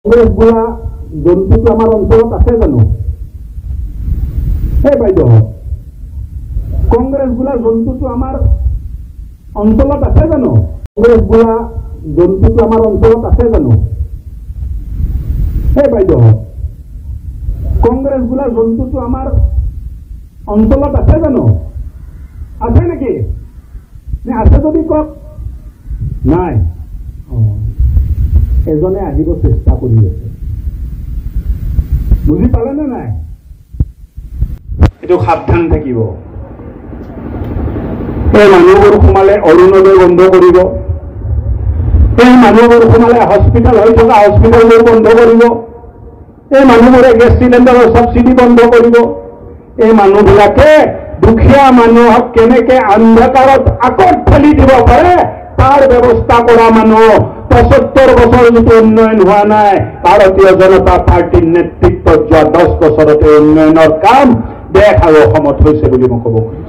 কংগ্ৰেছ বোলা জন্তুটো আমাৰ অঞ্চলত আছে জানো? হে বাইদেউ, কংগ্ৰেছ বোলা জন্তুটো আমাৰ অঞ্চলত আছে জানো? কংগ্ৰেছ বোলা জন্তুটো আমাৰ অঞ্চলত আছে জানো? হে বাইদেউ, কংগ্ৰেছ বোলা জন্তুটো আমাৰ অঞ্চলত আছে জানো? আছে নেকি? নে আছে যদি কওক। নাই, এজনে আহিব চেষ্টা কৰি আছে। বুজি পালে নে নাই? এইটো সাৱধান থাকিব। এই মানুহবোৰ সোমালে অৰুণোদয় বন্ধ কৰিব, এই মানুহবোৰ সোমালে হস্পিটেল হৈ থকা হস্পিটেলবোৰ বন্ধ কৰিব, এই মানুহবোৰে গেছ চিলিণ্ডাৰৰ ছাবচিডি বন্ধ কৰিব। এই মানুহবিলাকে দুখীয়া মানুহক কেনেকে অন্ধকাৰত আকত ঠেলি দিব পাৰে তাৰ ব্যৱস্থা কৰা মানুহ। ৭৫ বছৰ যিটো উন্নয়ন হোৱা নাই, ভাৰতীয় জনতা পাৰ্টীৰ নেতৃত্বত যোৱা 10 বছৰতে উন্নয়নৰ কাম দেশ আৰু অসমত হৈছে বুলি মই ক'ব খুজিছোঁ।